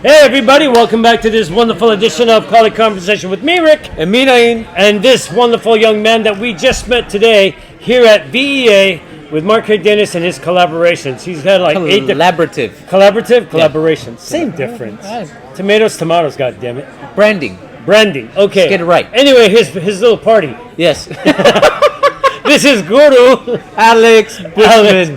Hey everybody, welcome back to this wonderful edition of Call It Conversation with me, Rick. And me, Nain. And this wonderful young man that we just met today here at VEA with Mark Dennis and his collaborations. He's got like collaborations. Same difference. Tomatoes, God damn it. Branding. Okay. Let's get it right. Anyway, his little party. Yes. This is Guru Alex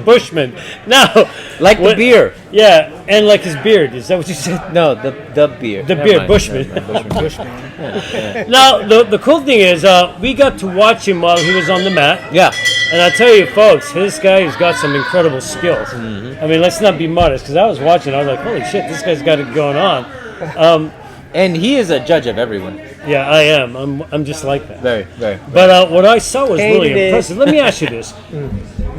Bushman. Now, like the beer. Yeah, and like his beard. Is that what you said? No, the beer. The beard, Bushman. Bushman. Now, the cool thing is, we got to watch him while he was on the mat. Yeah. And I tell you, folks, this guy has got some incredible skills. Mm-hmm. I mean, let's not be modest, because I was watching, I was like, holy shit, this guy's got it going on. And he is a judge of everyone. Yeah, I am. I'm just like that. Very. But what I saw was really impressive. Let me ask you this.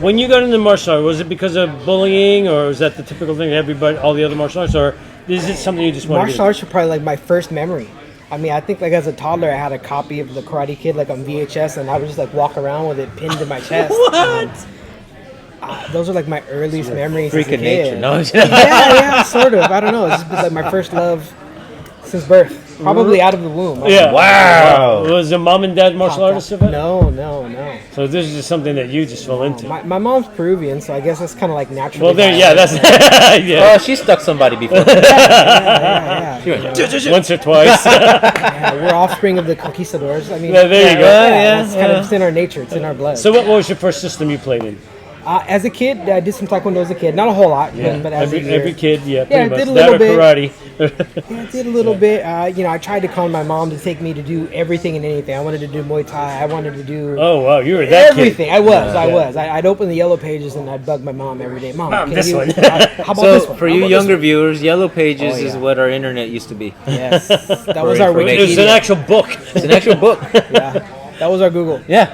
When you got into martial arts, was it because of bullying, or was that the typical thing everybody, all the other martial arts, or is it something you just want to do? Martial arts were probably like my first memory. I mean, I think like as a toddler, I had a copy of The Karate Kid like on VHS, and I would just like walk around with it pinned to my chest. What? Those are like my earliest memories. Freak of nature, no? yeah, sort of. I don't know. It's just been, like my first love since birth. Probably out of the womb. Yeah. Wow. Was your mom and dad martial artists? No. So this is just something that you just fell into. My mom's Peruvian, so I guess that's kind of like natural. Well, there, yeah, that's yeah. Oh, she stuck somebody before. Yeah. Once or twice. Yeah, we're offspring of the conquistadors. I mean, Yeah, there you go. It's kind of it's in our nature. It's in our blood. So what was your first system you played in? As a kid, I did some taekwondo as a kid. Not a whole lot, but as a year. Every kid, pretty I much. did a That little or bit. karate. Yeah, I did a little bit. I tried to con my mom to take me to do everything and anything. I wanted to do Muay Thai. I wanted to do Oh wow, you were that everything. kid. I was. I'd open the Yellow Pages and I'd bug my mom every day. Mom, can this you, one. how about So, this one? for How you about younger this viewers, Yellow Pages Oh, yeah. is what our internet used to be. one? Yes, that was our information. It was an Wikipedia. actual book. It's an actual book. Yeah, that was our Google, Yeah.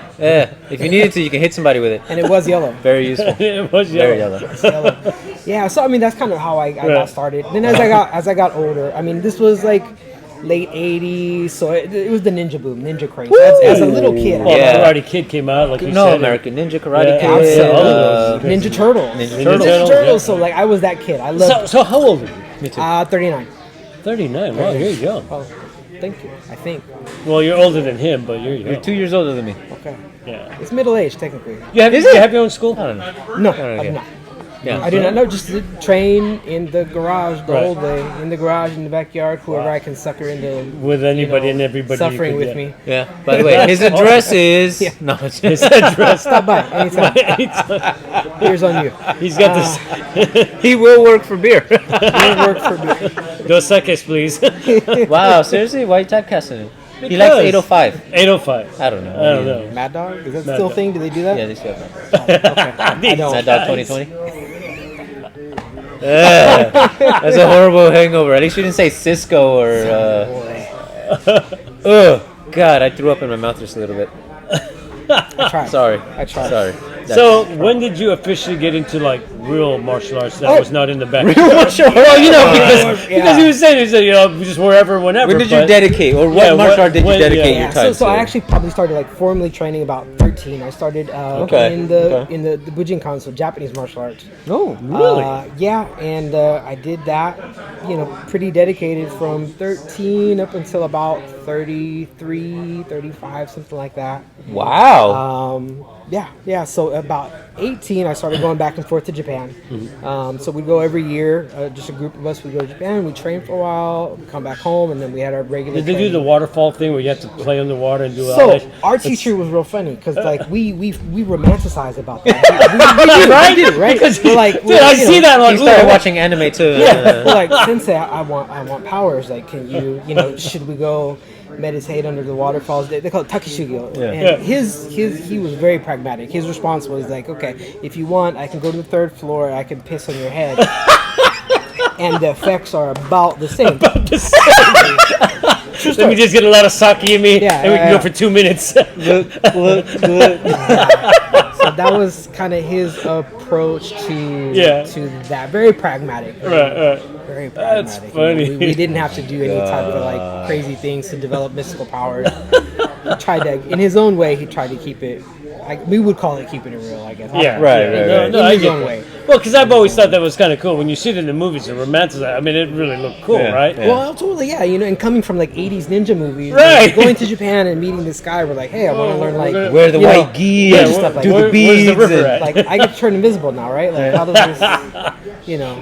If you needed to, you can hit somebody with it. and it was yellow. Very useful. It was Very yellow. yellow. Yellow. Yeah, so I mean that's kind of how I got started. Then as I got older, I mean this was like late '80s, so it was the ninja boom, ninja craze. So as a little kid, Well, Yeah. Karate Kid came out, like you No, said. American Ninja, Karate Yeah, Kid. absolutely. All of those. Ninja Turtles. Ninja Turtles, yeah. So like I was that kid. I loved. So how old are you? Me too. 39. 39. Wow, you're young. Oh, thank you. I think. Well, you're older than him, but you're young. You're 2 years older than me. Okay. Yeah. It's middle age technically. You have your own school? I don't know. No, okay. I do not. Yeah. I do not know. Just to train in the garage the Right. whole day, in the garage, in the backyard, whoever I can sucker into With anybody and everybody. you suffering could with get. me. Yeah. By the way, his address is. Yeah. No, it's His address. Stop by anytime. Here's on you. He's got this. He will work for beer. Your work for me. Dos seconds, please. Wow, seriously? Why are you typecasting him? He Because- likes 805. 805. I don't know. I don't know. Mad Dog? Is that Mad still a Dog. thing? Do they do that? Yeah, they still have I don't. Mad Dog 2020. That's a horrible hangover. At least you didn't say Cisco or. Oh God, I threw up in my mouth just a little bit. I tried. Sorry. I tried. Sorry. So when did you officially get into like real martial arts that was not in the back? Real martial arts? Well, Yeah. because he was saying just wherever, whenever. When did you but- dedicate, or what Yeah, martial art did you when- dedicate yeah. your time So to? I actually probably started like formally training about 13. I started Okay, in the okay. in the Bujinkan, so Japanese martial arts. Oh, Really? Yeah, and I did that, pretty dedicated from 13 up until about 33, 35, something like that. wow. Yeah. So about 18, I started going back and forth to Japan. So we'd go every year. Just a group of us would go to Japan. We'd train for a while, come back home, and then we had our regular. Did they do training. the waterfall thing where you have to play underwater and do all So that? our teacher was real funny because like we romanticize about that. We do, right? Because We're like, dude, I see that You on started watching anime too. Yeah, we're like Sensei, I want powers. Like, can you should we go meditate under the waterfalls? They call it takeshugyo. Yeah. And he was very pragmatic. His response was like, okay, if you want, I can go to the third floor. I can piss on your head. And the effects are about the same. Let me just get a lot of sake in me, Yeah, and we can yeah. go for 2 minutes. Look. So that was kind of his approach to that. Very pragmatic. Right. Very That's pragmatic. funny. We didn't have to do any type of like crazy things to develop mystical powers. He tried to, in his own way, he tried to keep it. We would call it keeping it real, I guess. Yeah. Right. In No, I his get own that. way. Well, because I've always thought that was kind of cool. When you see it in the movies, the romanticize. I mean, it really looked cool, Yeah, right? yeah. Well, totally, yeah. And coming from like '80s ninja movies, Right. like, going to Japan and meeting this guy, we're like, hey, I want to learn like Wear the you know, white gi yeah, and stuff like do that. the beads. Where's the river and- at? Like I get to turn invisible now, right? Like how does this?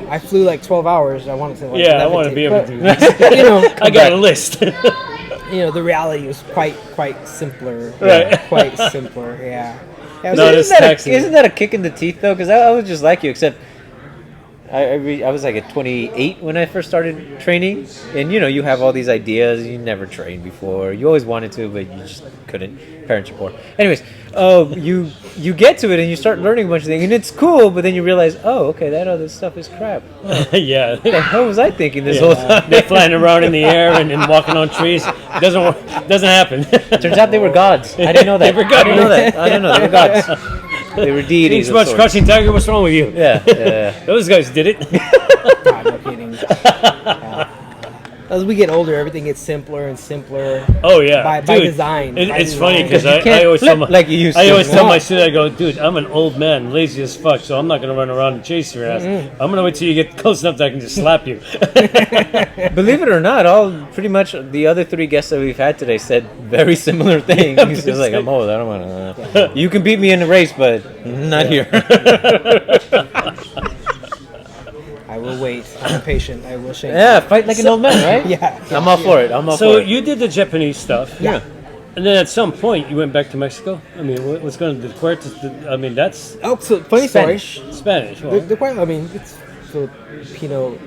I flew like 12 hours. I wanted to. Like, Yeah, I want to be able to do but, this. this. I got a list. The reality was quite simpler. Right. Quite simpler. Yeah. Yeah, it was Not like- as taxing. Isn't that a kick in the teeth though? Because I was just like you, except I was like at 28 when I first started training, and you have all these ideas. You never trained before. You always wanted to, but you just couldn't. Parents are poor. Anyways, you get to it and you start learning a bunch of things, and it's cool. But then you realize, oh, okay, that other stuff is crap. What Yeah. the hell was I thinking this whole time? They're flying around in the air and walking on trees. Doesn't happen. Turns out they were gods. I didn't know that. They were gods. I didn't know that. I didn't know they were gods. They were deities. Too much of sorts. crouching tiger. What's wrong with you? Yeah. Those guys did it. God, no kidding. As we get older, everything gets simpler and simpler. Oh yeah, By dude, design. By It's funny because design. You can't I always tell flip my like you used I to. always tell my No. student, I go, dude, I'm an old man, lazy as fuck, so I'm not gonna run around and chase your ass. I'm gonna wait till you get close enough that I can just slap you. Believe it or not, pretty much the other three guests that we've had today said very similar things. He's just like, I'm old, I don't want to. You can beat me in the race, but not here. I will wait. I'm patient. I will shake. Yeah, fight like an old man, right? Yeah. I'm all for it. I'm all So for it. you did the Japanese stuff, Yeah. and then at some point you went back to Mexico. I mean, what's going to the Puerto? I mean, that's Oh, so funny Spanish. story. Spanish. Well, I mean, it's Filipino.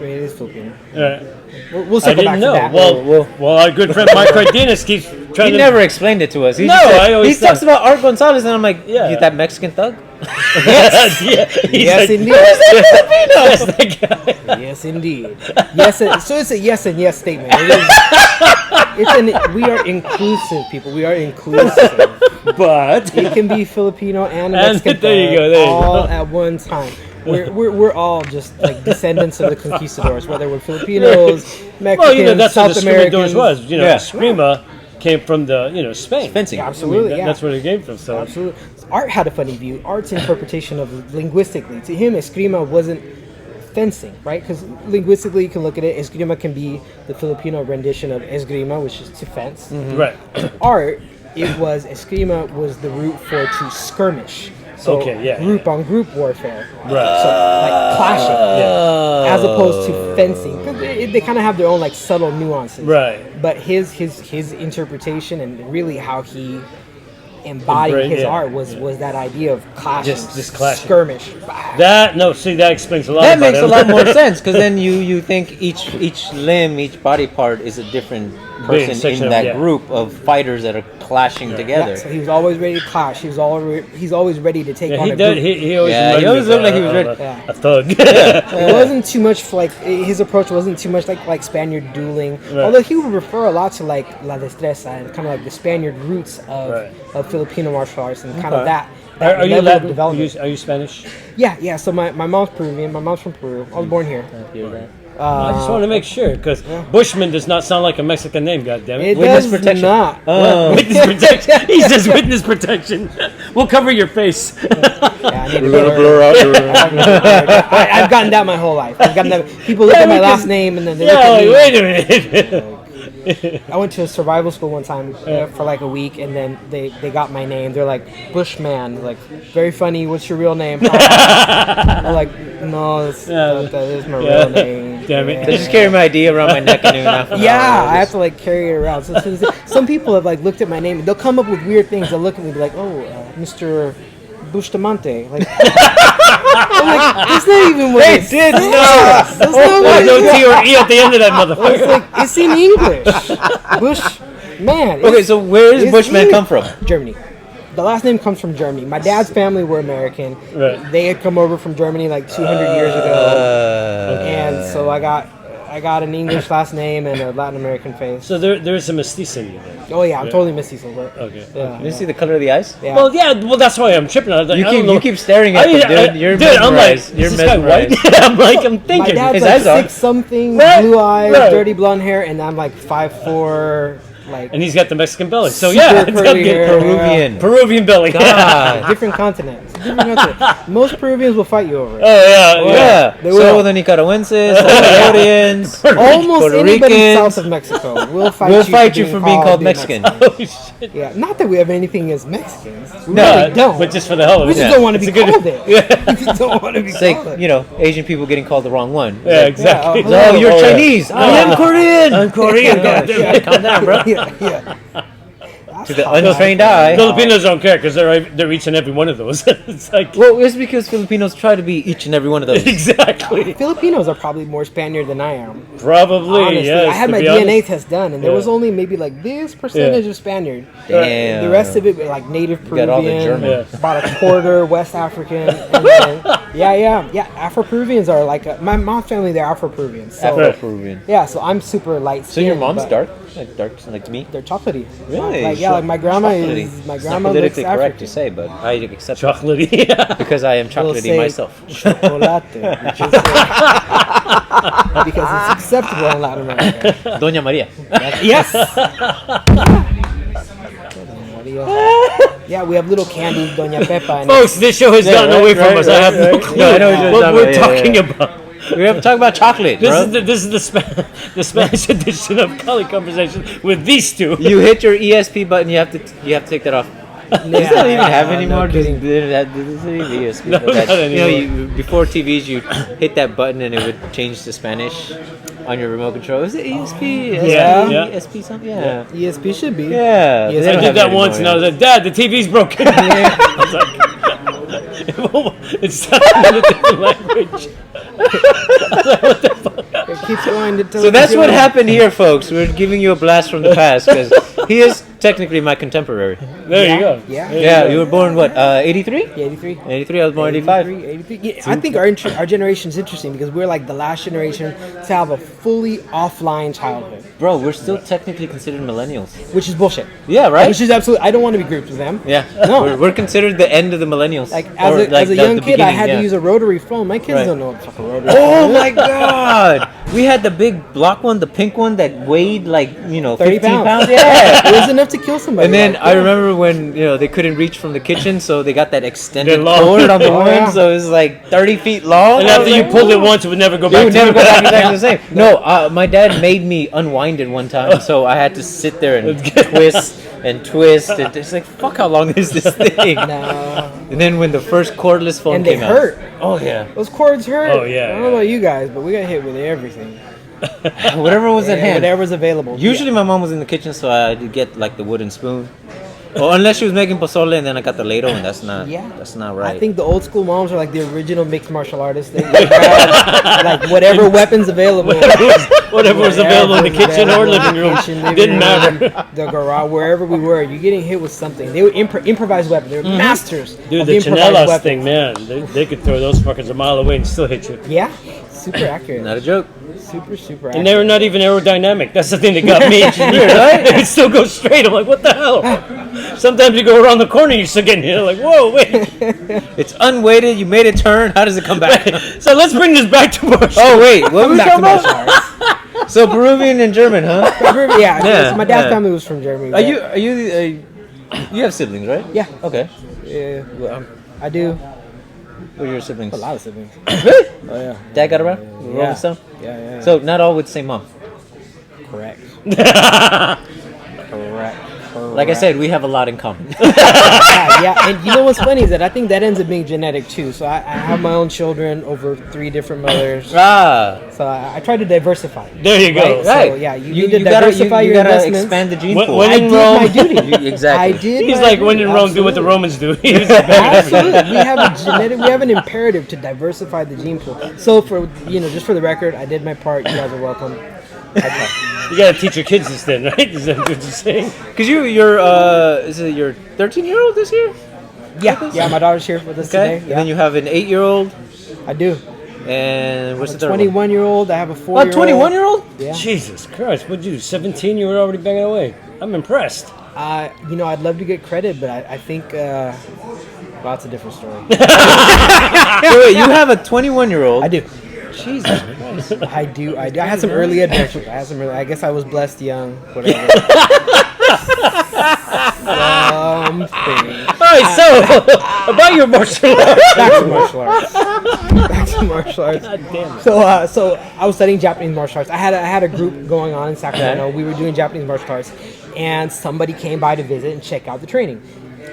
It is Filipino. We'll I circle back didn't to know. that. Well, our good friend Mike Cardenas keeps trying He to. never explained it to us. He No, just said- I always he talks thought- about Art Gonzalez, and I'm like, Yeah. you that Mexican thug? Yes, yeah, he's Yes, like, indeed. Yes, that guy. Yes, indeed. Yes, so it's a yes and yes statement. We are inclusive, people. We are inclusive. But It can be Filipino and And Mexican there you go, there you all go. at one time. We're all just like descendants of the conquistadors, whether we're Filipinos, Mexicans, well, that's what South the Americans. Escrimadores was. Yeah. Eskrima came from the Spain. Fencing. Yeah, absolutely, yeah. That's where it came from. So Absolutely. Art had a funny view. Art's interpretation of linguistically. To him, eskrima wasn't fencing, right? Because linguistically, you can look at it. Eskrima can be the Filipino rendition of esgrima, which is to fence. right. Art, eskrima was the root for to skirmish. So Okay, yeah, group on group warfare. Right. So like clashing, Yeah. as opposed to fencing. 'Cause they kind of have their own like subtle nuances. Right. But his interpretation and really how he embodied Embrace- his yeah, art was that idea of clashing, Just clashing. skirmish. That that explains a lot. That about makes a him. lot more sense because then you think each limb, each body part is a different person section in of- that yeah. group of fighters that are clashing together. Yeah, so he was always ready to clash. He's always ready to take Yeah, on he a did. group. He always. Yeah, he reminded always me of looked like he was a- ready. Yeah. a thug. It wasn't too much like his approach wasn't too much like Spaniard dueling. Right. Although he would refer a lot to like la destreza and kind of like the Spaniard roots Right. of Filipino martial arts and kind of Okay. that Are you level of Latin? development. Are you Spanish? Yeah. So my mom's Peruvian. My mom's from Peru. I was born here. I just want to make sure because Bushman does not sound like a Mexican name. God damn it! It Witness does protection. not. Witness protection. He says witness protection. We'll cover your face. Yeah, I need to We're gonna blur out your. I've gotten that my whole life. I've gotten that. People look Yeah, at my we last can- name and then they Yeah, look at like, me. wait a minute. I went to a survival school one time for like a week, and then they got my name. They're like Bushman, like very funny. What's your real name? I'm like, no, that is my real name. Damn it. I just carry my ID around my neck and even Yeah, I have to like carry it around. So some people have like looked at my name. They'll come up with weird things. They'll look at me and be like, "Oh, Mr. Bustamante." Like, I'm like, that's not even what it did says. not. That's not what No it says. T or E at the end of that It's motherfucker. like it's in English. Bushman. Okay, so where does It's Bushman English. come from? Germany. The last name comes from Germany. My dad's family were American. Right. They had come over from Germany like 200 years ago, and so I got an English last name and a Latin American face. So there's a mestizo in you then. Oh yeah, I'm totally mestizo. But Okay. yeah, Did you see the color of the eyes? yeah. Well, yeah. Well, that's why I'm tripping. I was like, You I don't keep know. you keep staring at them, dude. You're I'm like, mesmerized. You're is this guy white? mesmerized. I'm like, I'm My thinking. dad's his like eyes are- 6 something, Right, blue eyes, right. dirty blonde hair, and I'm like 5'4", like And he's got the Mexican belly. So super yeah, curly hair. Peruvian. Peruvian belly. God. different continents. Most Peruvians will fight you over it. Oh yeah, Yeah. They So will. the Nicaraguenses, Salvadorians, Almost Puerto anybody Ricans south of Mexico will fight will you fight you for being called Mexican. Oh shit. Yeah, not that we have anything as Mexicans. We No, really don't. But just for the hell of we it. just Yeah. don't want to be It's a good- called it. We just don't want to be It's called like, it. Asian people getting called the wrong one. Yeah, exactly. Yeah, Oh, you're yeah. Chinese. I am Korean. I'm Korean. Yeah, goddamn. shit, calm down, bro. Yeah. To the untrained eye. Filipinos don't care because they're each and every one of those. It's like Well, it's because Filipinos try to be each and every one of those. exactly. Filipinos are probably more Spaniard than I am. Probably. Honestly, Yes, I had to my be DNA honest. test done, and there Yeah. was only maybe like this percentage of Spaniard. Damn. The rest of it, were like native You got all the Peruvian, German. Yeah. about a quarter West African. And then, yeah. Afro-Peruvians are like my mom's family. They're Afro-Peruvians. So Afro-Peruvian. yeah, so I'm super light. So your mom's dark? Like me? They're chocolatey. Really? Like, yeah, like my grandma Chocolatey. is. My It's grandma not looks politically correct African. to say, but I accept it Chocolatey. because I am We'll chocolatey say myself. Chocolate, which is, because it's acceptable in Latin America. Doña Maria. Yes. Yeah, we have little candies, Doña Pepa. And Folks, this show has gotten away from us. I have no clue Yeah, I know what you're what talking we're about. talking Yeah. about. We have to talk about chocolate, bro. This is the Spanish edition of Kali Conversation with these two. You hit your ESP button, you have to take that off. Does that even have anymore? No kidding. Does it even ESP? No, That- not you know, anymore. before TVs, you hit that button and it would change to Spanish on your remote control. Is it ESP? Yeah, SP? yeah. ESP something? Yeah. ESP should be. Yeah. Yes, they I don't did have that it once, and I anymore, was like, "Dad, the TV's broken." I was like, "It's talking in a different language." It keeps going to So that's what happened here, folks. We're giving you a blast from the past because he is technically my contemporary. There you go. Yeah. There Yeah, go. you were born what? 83? 83. 83. I was born 85. 83. Yeah, I think our generation is interesting because we're like the last generation to have a fully offline childhood, Bro, we're still technically considered millennials. which is bullshit. Yeah, right? Which is absolutely. I don't want to be grouped with them. Yeah. No. We're considered the end of the millennials. Like Or, as a young the kid, I had beginning, to use a rotary phone. My kids Right. don't know what fucking rotary. Oh my god! We had the big block one, the pink one that weighed like, 30 15 pounds. Yeah. It was enough to kill somebody. And then like, I remember when they couldn't reach from the kitchen, so they got that extended They're long. cord on the Oh, horn, yeah. so it was like 30 feet long. And I after was you like, pulled it "Ooh." once, it would never go It back. would to never it. go back exactly the same. No, my dad made me unwind it one time, so I had to sit there and twist and twist. And it's like, fuck, how long is this thing? no. And then when the first cordless phone And they came hurt. out, oh yeah, Those cords hurt. Oh, yeah, I don't know about you guys, but we got hit with everything. whatever was at Yeah, hand. whatever's available. Usually my mom was in the kitchen, so I'd get like the wooden spoon. Or unless she was making pozole and then I got the ladle, and that's not right. I think the old school moms are like the original mixed martial artists. They grab, like whatever weapons available. Whatever was available in the kitchen or living room didn't matter. The garage, wherever we were, you're getting hit with something. They would improvise weapons. They were masters. Dude, of the improvised chanelas weapons. thing, man, they could throw those fuckers a mile away and still hit you. Yeah, super accurate. Not a joke. Super accurate. And they were not even aerodynamic. That's the thing that got me. Right? They could still go straight. I'm like, what the hell? Sometimes you go around the corner, you're still getting hit. Like, whoa, wait. It's unweighted. You made a turn. How does it come back? So let's bring this back to martial. Oh wait, what were we Back to talking martial about? arts. So Peruvian and German, huh? Yeah, Yeah, so my dad's yeah. family was from Germany. Are you you have siblings, right? Yeah. Okay. Yeah, well, I do. What are your siblings? A lot of siblings. Really? Oh yeah. Dad got around? Rolling stone? Yeah. So not all with the same mom. Correct. Like I said, we have a lot in common. Yeah, and you know what's funny is that I think that ends up being genetic too. So I have my own children over 3 different mothers. Ah. So I try to diversify. There you go. Right. So, yeah, you need to gotta, diversify your you gotta investments. expand the gene When- pool. when I in did Rome- my duty. Exactly. I did. He's my like, when duty. in Rome, do what the Absolutely. Romans do. He was Absolutely, we have an imperative to diversify the gene pool. So for just for the record, I did my part. You guys are welcome. I tried. You gotta teach your kids this then, right? Is that what you're saying? Because you're is it your 13-year-old this year? Yeah, my daughter's here with us Okay. today. And Yeah, then you have an 8-year-old, I do. and what's A the third one? 21-year-old. I have a 4-year-old. Oh, 21-year-old? Yeah. Jesus Christ, what'd you do? 17, you were already banging away. I'm impressed. I'd love to get credit, but I think well, that's a different story. Wait, you have a 21-year-old. I do. Jesus Christ. I do. I had some early adventures. I guess I was blessed young. Whatever. Something. right, so about your martial arts. Back to martial arts. Back to martial arts. God damn it. So I was studying Japanese martial arts. I had a group going on in Sacramento. We were doing Japanese martial arts, and somebody came by to visit and check out the training.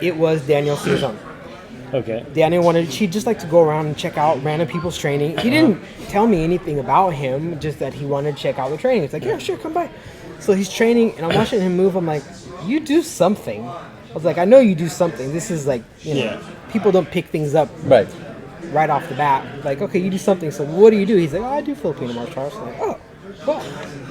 It was Daniel Susan. Okay. Daniel she'd just like to go around and check out random people's training. He didn't tell me anything about him, just that he wanted to check out the training. It's like, yeah, sure, come by. So he's training, and I'm watching him move. I'm like, you do something. I was like, I know you do something. This is like, people don't pick things up right off the bat. Like, okay, you do something. So what do you do? He's like, oh, I do Filipino martial arts. I'm like, oh, well,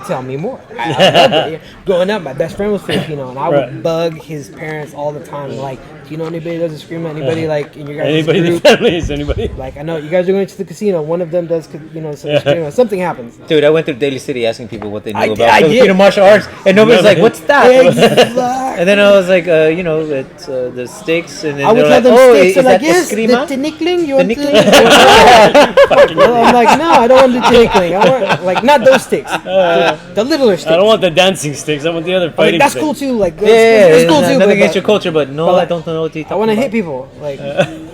tell me more. I loved it. Growing up, my best friend was Filipino, and I would bug his parents all the time. Like, do you know anybody that does eskrima? Anybody like in your guys' Anybody group? in the family? Is anybody? Like, I know you guys are going to the casino. One of them does, some eskrima. Something happens. Dude, I went through Daly City asking people what they knew I about did. Filipino martial arts, and nobody's like, "What's that?" Exactly. And then I was like, it's the sticks, and then I would they're tell like, them "Oh, sticks. is They're like, that yes, the eskrima?" tinikling. You want Tinikling? Well, I'm like, no, I don't want the tinikling. I want, like, not those sticks. The littler sticks. I don't want the dancing sticks. I want the other I'm like, fighting that's sticks. cool too. Like, Yeah, it's cool too. nothing but- against your culture, but no, but I don't know what you're I talking want to about. hit people. Like,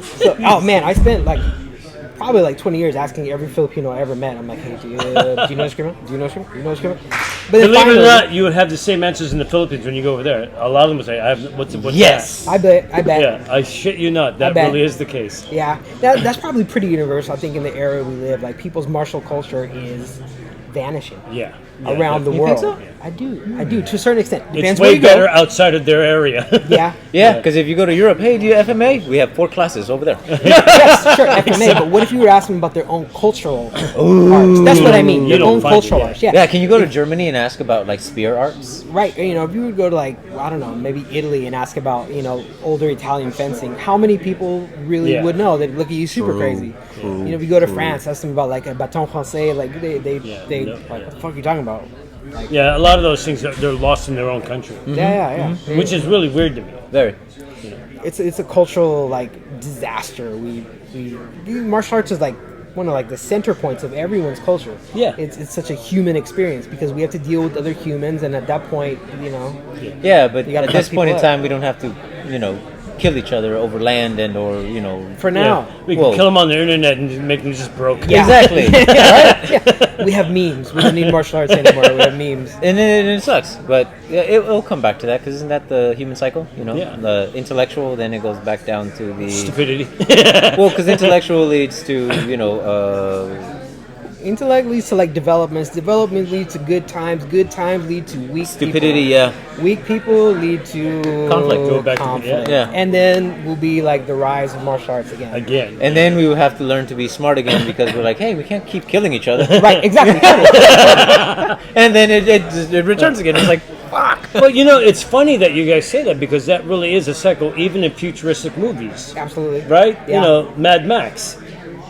so, oh man, I spent like probably like 20 years asking every Filipino I ever met. I'm like, hey, do you know eskrima? Do you know eskrima? Do you know eskrima? But then Believe it or finally, not, you would have the same answers in the Philippines when you go over there. A lot of them would say, "I have what's Yes. I bet. that?" Yeah, I shit you not. That bet. really is the case. Yeah, that's probably pretty universal. I think in the era we live, like people's martial culture is vanishing Yeah. around the You world. think so? I do to a certain extent. It's Depends where way you better go. outside of their area. Yeah. Yeah, because if you go to Europe, hey, do you FMA? We have 4 classes over there. Yes, sure, FMA. But what if you were asking about their own cultural arts? That's what I mean. You Their don't own find cultural it, yeah. arts. Yeah. Yeah, can you go to Germany and ask about like spear arts? Right. You know, if you would go to like, I don't know, maybe Italy and ask about, older Italian fencing, how many people really Yeah. would know? They'd look at you super crazy. If you go to France, ask them about like a bâton français, like they like, what the fuck are you talking about? Yeah, a lot of those things they're lost in their own country, Yeah. which is really weird to me. Very. It's a cultural like disaster. Martial arts is like one of like the center points of everyone's culture. Yeah. It's such a human experience because we have to deal with other humans, and at that point, Yeah, but You gotta at cut this point in people up. time, we don't have to, kill each other over land and or, for now. Yeah, we can Whoa. kill them on the internet and just make them just broke. Yeah. Exactly. Yeah. We have memes. We don't need martial arts anymore. We have memes. And it sucks, but it'll come back to that because isn't that the human cycle? Yeah. The intellectual, then it goes back down to the Stupidity. well, because intellectual leads to Intellect leads to like developments. Development leads to good times. Good times lead to weak stupidity. people. Yeah, Weak people lead to Conflict. Go back to- conflict. yeah. And then will be like the rise of martial arts again. Again. and then we will have to learn to be smart again because we're like, hey, we can't keep killing each other, Right, exactly. and then it returns again. It's like, fuck. Well, it's funny that you guys say that because that really is a cycle, even in futuristic movies, Absolutely. right? Yeah. Mad Max.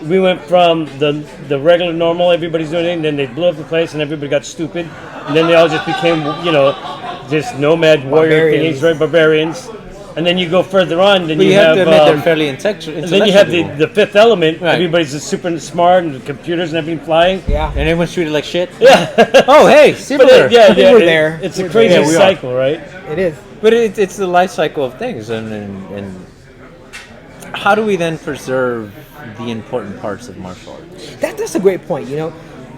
We went from the regular normal, everybody's doing it, and then they blew up the place, and everybody got stupid, and then they all just became, just nomad warrior Barbarians. things, right? Barbarians. And then you go further on, then But you you have to admit they're um, fairly intellectual. and then you have the Fifth Element. Right. Everybody's just super smart, and the computers and everything flying. Yeah. and everyone's treated like shit. Yeah. Oh, hey, But similar. yeah, We're there. It's a We're crazy there. Yeah, we are. cycle, right? It is. But it's the life cycle of things, and how do we then preserve the important parts of martial arts? That's a great point.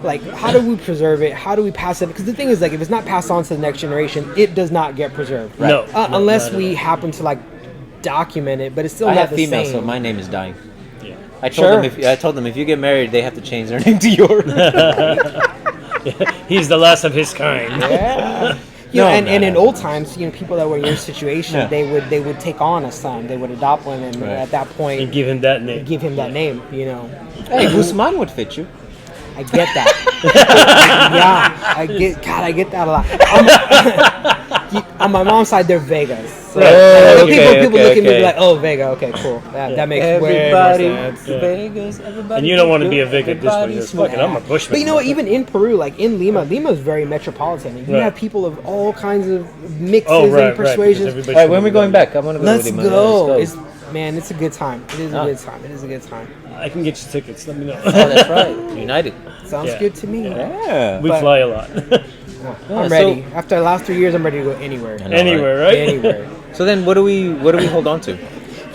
Like, how do we preserve it? How do we pass it? Because the thing is, like, if it's not passed on to the next generation, it does not get preserved. Right. No, unless not at we all. happen to like document it, but it's still I not have the females, same. so my name is dying. Yeah. I Sure. told them if you get married, they have to change their name to yours. He's the last of his kind. Yeah. No, and no. in old times, people that were in your situation, Yeah. they would take on a son, they would adopt one, and Right. at that And point, give him that name. give him that name. Hey, Guzman would fit you. I get that. Yeah, I get that a lot. On my mom's side, they're Vegas. So Oh, people okay, look at me okay. and be like, "Oh, Vega, okay, cool. That makes way more Everybody, sense." Vegas, everybody. And you don't want to be a Vic at this point. Everybody You're just smoke. fucking, I'm a bushman. But you know what? Even in Peru, like in Lima is very metropolitan. And you Right. have people of all kinds of mixes Oh, right, and persuasions. Right, All right, when are we going back? I want to go. Let's with him. go. Let's It's a good time. It is a Ah. good time. It is a good time. I can get you tickets. Let me know. Oh, that's right. United. Sounds Yeah. good to me. Yeah. We But- fly a lot. I'm so- ready. After the last 3 years, I'm ready to go anywhere. I know, Anywhere, right? Anywhere. So then, what do we hold on to?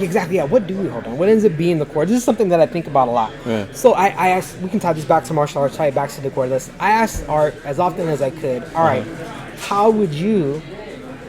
exactly, yeah, what do we hold on? What ends up being the core? This is something that I think about a lot. Yeah. So I asked, we can tie this back to martial arts, tie it back to the core list. I asked Art as often as I could, all right, how would you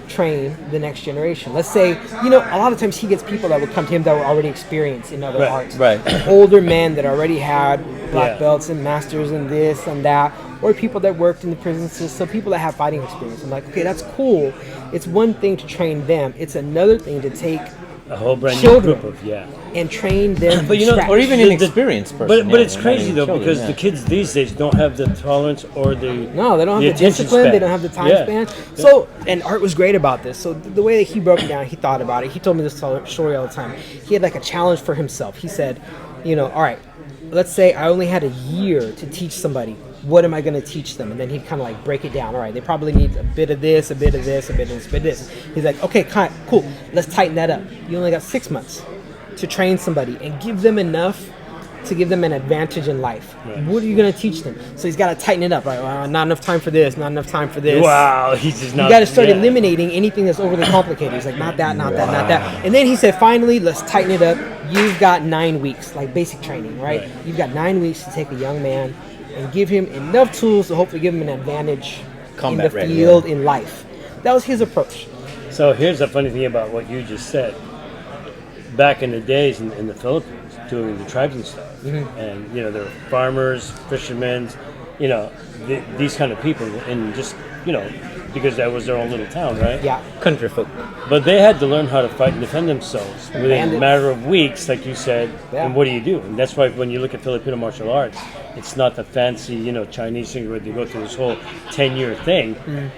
train the next generation? Let's say, a lot of times he gets people that would come to him that were already experienced in other arts. Right. Older men that already had black Yeah. belts and masters and this and that, or people that worked in the prison system, people that have fighting experience. I'm like, okay, that's cool. It's one thing to train them. It's another thing to take A whole brand Children. new group of and train them But from scratch. Or even The- an experienced person. But it's crazy though children, because the kids these days don't have the tolerance or the No, they don't have the attention discipline. span. They don't have the time Yeah. span. So, and Art was great about this. So the way that he broke it down, he thought about it. He told me this story all the time. He had like a challenge for himself. He said, all right, let's say I only had a year to teach somebody. What am I going to teach them? And then he'd kind of like break it down. All right, they probably need a bit of this, a bit of this, a bit of this, a bit of this. He's like, okay, cool. Let's tighten that up. You only got 6 months to train somebody and give them enough to give them an advantage in life. Right. What are you going to teach them? So he's got to tighten it up. Right? Not enough time for this, not enough time for this. Wow, he's just not. You got to start yeah. eliminating anything that's overly complicated. He's like, not that, not that, not that. And then he said, finally, let's tighten it up. You've got 9 weeks, like basic training, right? You've got 9 weeks to take a young man and give him enough tools to hopefully give him an advantage Combat in the ready, field, in life. That was his approach. So here's the funny thing about what you just said. Back in the days in the Philippines, doing the tribes and stuff, and there were farmers, fishermen, these kind of people, and just because that was their own little town, right? Yeah. Country folk. But they had to learn how to fight and defend themselves within Bandits. a matter of weeks, like you said. Yeah. And what do? And that's why when you look at Filipino martial arts, it's not the fancy, Chinese thing where they go through this whole 10-year thing,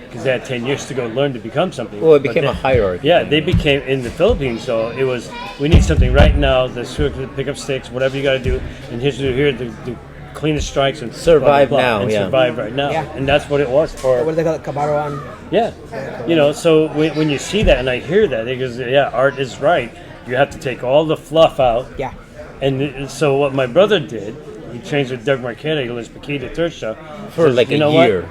because they had 10 years to go learn to become something. Well, it But became a hierarchy. Yeah, they became, in the Philippines, so it was, we need something right now, let's pick up sticks, whatever you got to do, and here are the cleanest strikes and Survive blah, blah, blah, now, and yeah. survive right now. Yeah. And that's what it was for. What do they call it? Cabaroan. Yeah, so when you see that and I hear that, it goes, yeah, Art is right. You have to take all the fluff out. Yeah. And so what my brother did, he trains with Doug Marqueta, he lives Paquita Tertia. For like a year.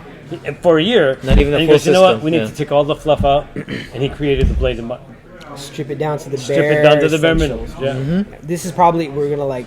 For a year. Not even a and he full goes, you know what, system, we need yeah. to take all the fluff out. And he created the blade of mutton. Strip it down to the Strip it down to the bare essentials. minimum. Yeah. This is probably, we're going to like